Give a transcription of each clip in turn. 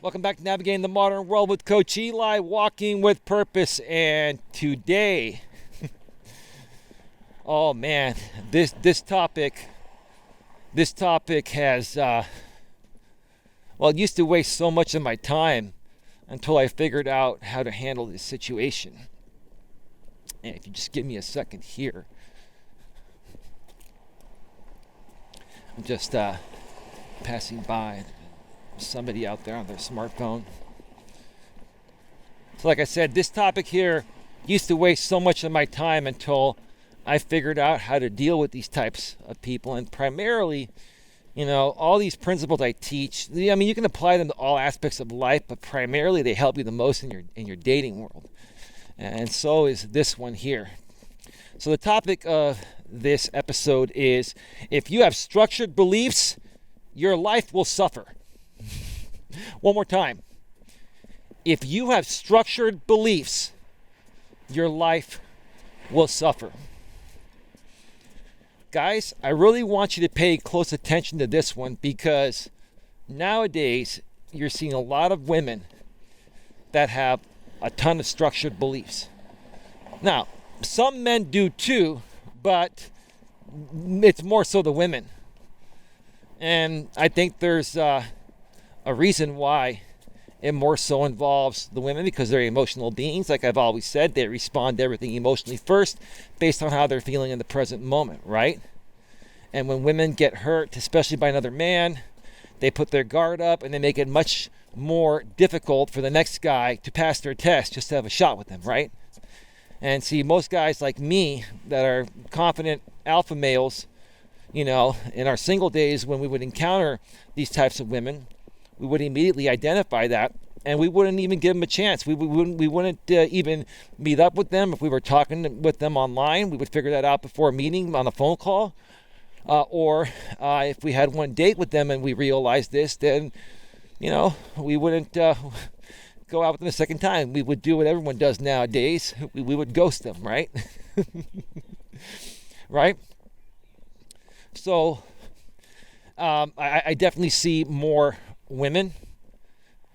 Welcome back to Navigating the Modern World with Coach Eli, walking with purpose. And today, oh man, this topic has it used to waste so much of my time until I figured out how to handle this situation. And if you just give me a second here, I'm just passing by somebody out there on their smartphone. So like I said, this topic here used to waste so much of my time until I figured out how to deal with these types of people. And primarily, all these principles I teach, you can apply them to all aspects of life, but primarily they help you the most in your dating world. And so is this one here. So the topic of this episode is, if you have structured beliefs, your life will suffer. One more time. If you have structured beliefs, your life will suffer. Guys, I really want you to pay close attention to this one, because nowadays you're seeing a lot of women that have a ton of structured beliefs. Now, some men do too, but it's more so the women. And I think there's a reason why it more so involves the women, because they're emotional beings. Like I've always said, they respond to everything emotionally first based on how they're feeling in the present moment, right? And when women get hurt, especially by another man, they put their guard up and they make it much more difficult for the next guy to pass their test just to have a shot with them, right? And see, most guys like me that are confident alpha males, in our single days, when we would encounter these types of women, we would immediately identify that, and we wouldn't even give them a chance. We wouldn't even meet up with them. If we were talking with them online, we would figure that out before a meeting on a phone call. Or if we had one date with them and we realized this, then, we wouldn't go out with them a second time. We would do what everyone does nowadays. We would ghost them, right? Right? So I definitely see more women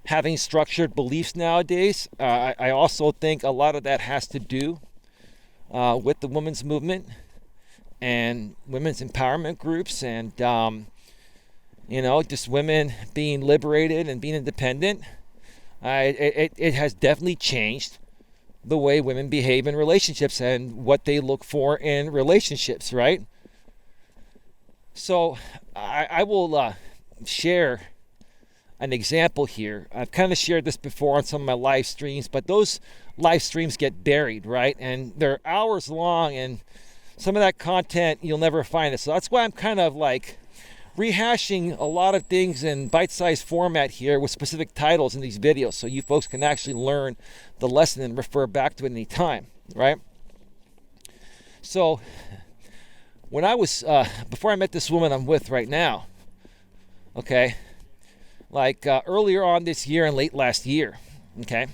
having structured beliefs nowadays. I also think a lot of that has to do with the women's movement and women's empowerment groups, and just women being liberated and being independent. It has definitely changed the way women behave in relationships and what they look for in relationships, right? So I will share an example here. I've kind of shared this before on some of my live streams, but those live streams get buried, right? And they're hours long, and some of that content you'll never find it. So that's why I'm kind of like rehashing a lot of things in bite-sized format here with specific titles in these videos, so you folks can actually learn the lesson and refer back to it any time, right? So when I was, before I met this woman I'm with right now, okay, like earlier on this year and late last year, okay,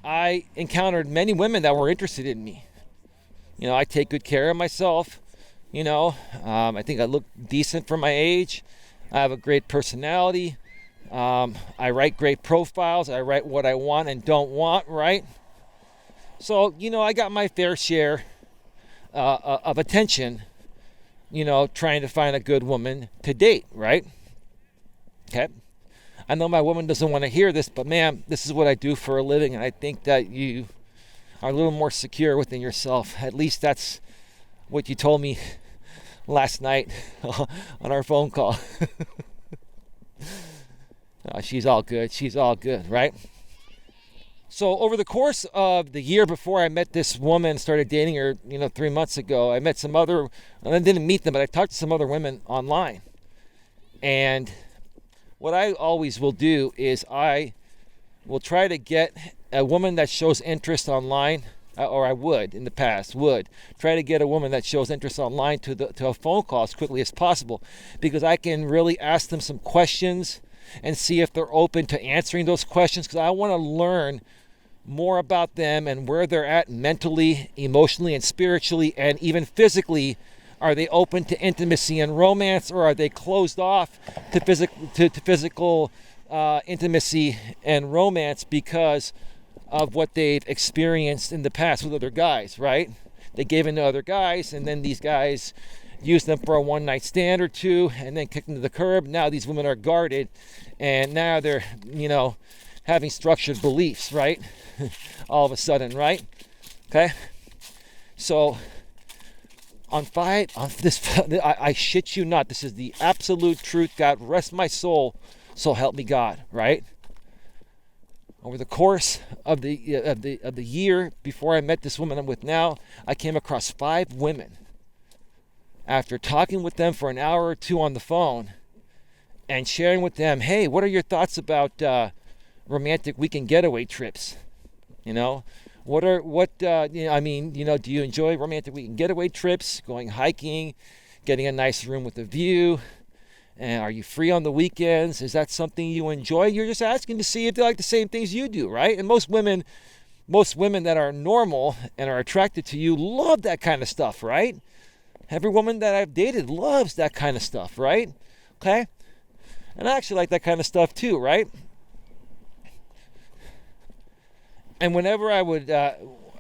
I encountered many women that were interested in me. I take good care of myself. I think I look decent for my age. I have a great personality. I write great profiles. I write what I want and don't want, right? So, I got my fair share of attention, trying to find a good woman to date, right? Okay. I know my woman doesn't want to hear this, but ma'am, this is what I do for a living, and I think that you are a little more secure within yourself. At least that's what you told me last night on our phone call. She's all good. She's all good, right? So over the course of the year before I met this woman, started dating her, 3 months ago, I met some other, and I didn't meet them, but I talked to some other women online. And what I always will do is I will try to get a woman that shows interest online, or I would in the past would try to get a woman that shows interest online to a phone call as quickly as possible, because I can really ask them some questions and see if they're open to answering those questions, because I want to learn more about them and where they're at mentally, emotionally, and spiritually, and even physically. Are they open to intimacy and romance, or are they closed off to physical intimacy and romance because of what they've experienced in the past with other guys, right? They gave in to other guys, and then these guys used them for a one-night stand or two, and then kicked them to the curb. Now these women are guarded, and now they're, having structured beliefs, right? All of a sudden, right? Okay? So, I shit you not, this is the absolute truth. God rest my soul, so help me God, right? Over the course of the year before I met this woman I'm with now, I came across 5 women. After talking with them for an hour or two on the phone and sharing with them, hey, what are your thoughts about romantic weekend getaway trips? Do you enjoy romantic weekend getaway trips, going hiking, getting a nice room with a view? And are you free on the weekends? Is that something you enjoy? You're just asking to see if they like the same things you do, right? And most women that are normal and are attracted to you love that kind of stuff, right? Every woman that I've dated loves that kind of stuff, right? Okay? And I actually like that kind of stuff too, right? And whenever I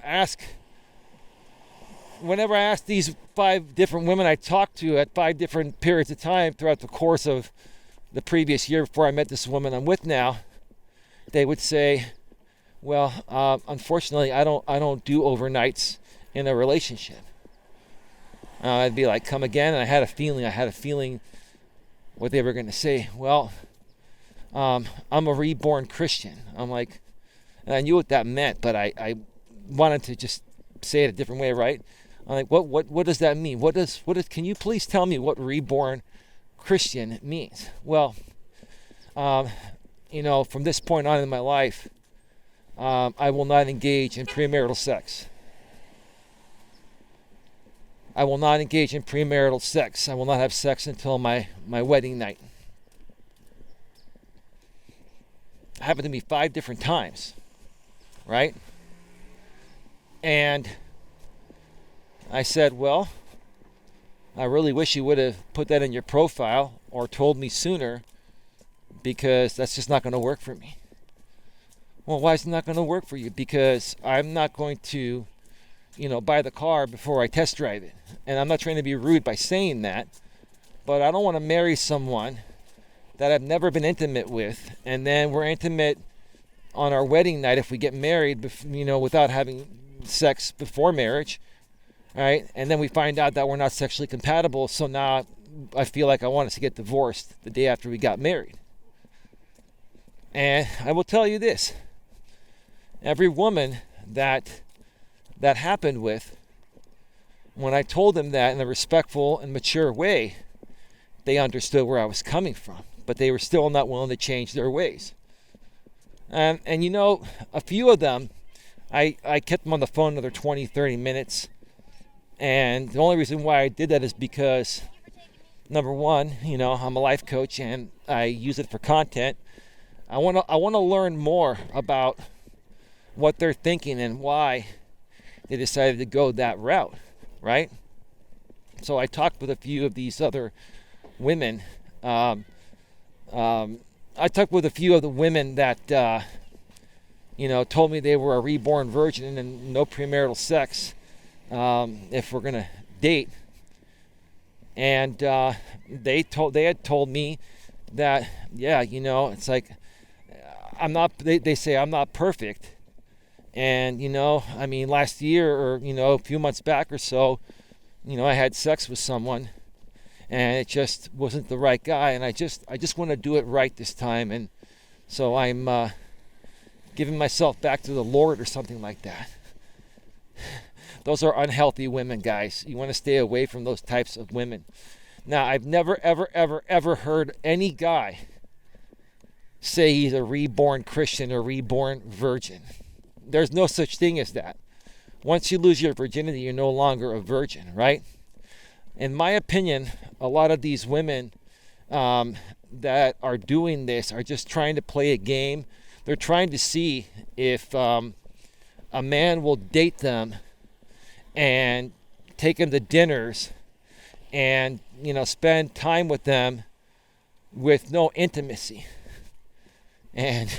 asked these 5 different women I talked to at 5 different periods of time throughout the course of the previous year before I met this woman I'm with now, they would say, well, unfortunately, I don't do overnights in a relationship. I'd be like, come again? And I had a feeling what they were going to say. Well, I'm a reborn Christian. I'm like, and I knew what that meant, but I wanted to just say it a different way, right? I'm like, what does that mean? Can you please tell me what reborn Christian means? Well, from this point on in my life, I will not engage in premarital sex. I will not engage in premarital sex. I will not have sex until my wedding night. It happened to me 5 different times, right? And I said, well, I really wish you would have put that in your profile or told me sooner, because that's just not going to work for me. Well, why is it not going to work for you? Because I'm not going to, buy the car before I test drive it. And I'm not trying to be rude by saying that, but I don't want to marry someone that I've never been intimate with, and then we're intimate on our wedding night if we get married, without having sex before marriage, right? And then we find out that we're not sexually compatible, so now I feel like I want us to get divorced the day after we got married. And I will tell you this, every woman that happened with, when I told them that in a respectful and mature way, they understood where I was coming from, but they were still not willing to change their ways. And a few of them, I kept them on the phone another 20, 30 minutes. And the only reason why I did that is because, number one, I'm a life coach and I use it for content. I want to learn more about what they're thinking and why they decided to go that route, right? So I talked with a few of these other women. I talked with a few of the women that, told me they were a reborn virgin and no premarital sex if we're gonna date. And they had told me that, it's like they say I'm not perfect. And, last year or, a few months back or so, I had sex with someone and it just wasn't the right guy. And I just want to do it right this time. And so I'm giving myself back to the Lord or something like that. Those are unhealthy women, guys. You want to stay away from those types of women. Now, I've never, ever, ever, ever heard any guy say he's a reborn Christian or reborn virgin. There's no such thing as that. Once you lose your virginity, you're no longer a virgin, right? In my opinion, a lot of these women that are doing this are just trying to play a game. They're trying to see if a man will date them and take them to dinners and, spend time with them with no intimacy. And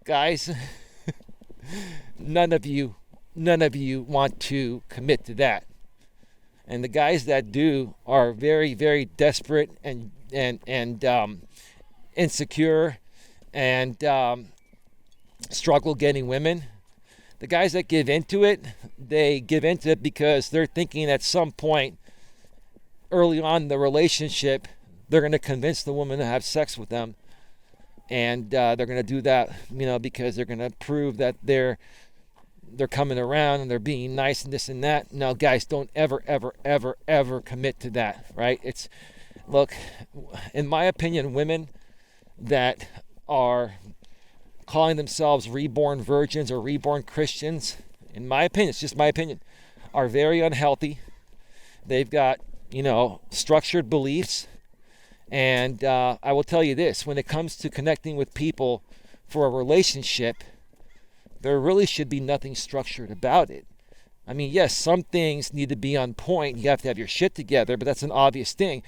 guys, none of you want to commit to that. And the guys that do are very, very desperate and insecure and struggle getting women. The guys that give into it, they give into it because they're thinking at some point early on in the relationship, they're going to convince the woman to have sex with them. And they're going to do that, because they're going to prove that they're coming around and they're being nice and this and that. No, guys, don't ever, ever, ever, ever commit to that, right? Look, in my opinion, women that are calling themselves reborn virgins or reborn Christians, in my opinion, it's just my opinion, are very unhealthy. They've got, structured beliefs. And I will tell you this, when it comes to connecting with people for a relationship, there really should be nothing structured about it. I mean, yes, some things need to be on point. You have to have your shit together, but that's an obvious thing.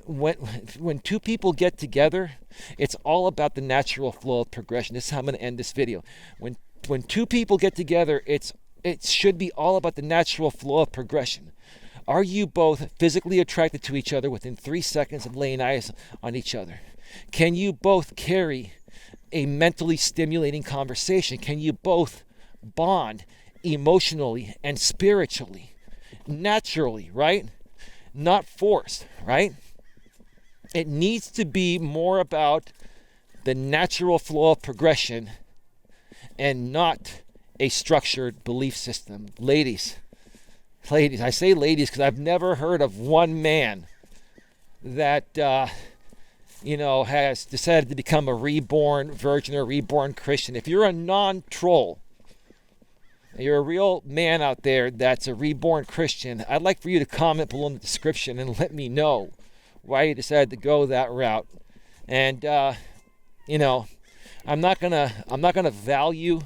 When two people get together, it's all about the natural flow of progression. This is how I'm going to end this video. When two people get together, it should be all about the natural flow of progression. Are you both physically attracted to each other within 3 seconds of laying eyes on each other? Can you both carry a mentally stimulating conversation? Can you both bond emotionally and spiritually, naturally, right? Not forced, right? It needs to be more about the natural flow of progression and not a structured belief system. Ladies, I say ladies because I've never heard of one man that, has decided to become a reborn virgin or reborn Christian. If you're a non-troll, you're a real man out there that's a reborn Christian, I'd like for you to comment below in the description and let me know why you decided to go that route. And I'm not gonna value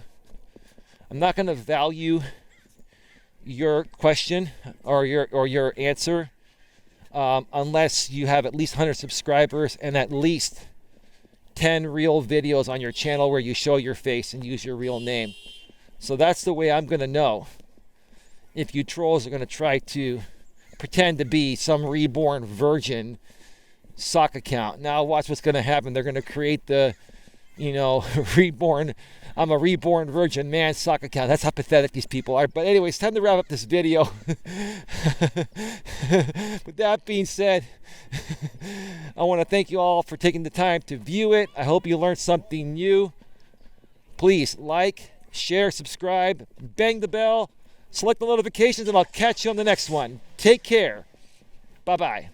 your question or your answer unless you have at least 100 subscribers and at least 10 real videos on your channel where you show your face and use your real name. So that's the way I'm going to know if you trolls are going to try to pretend to be some reborn virgin sock account. Now watch what's going to happen. They're going to create the, I'm a reborn virgin man sock account. That's how pathetic these people are. But anyways, time to wrap up this video. With that being said, I want to thank you all for taking the time to view it. I hope you learned something new. Please like, share, subscribe, bang the bell, select the notifications, and I'll catch you on the next one. Take care. Bye-bye.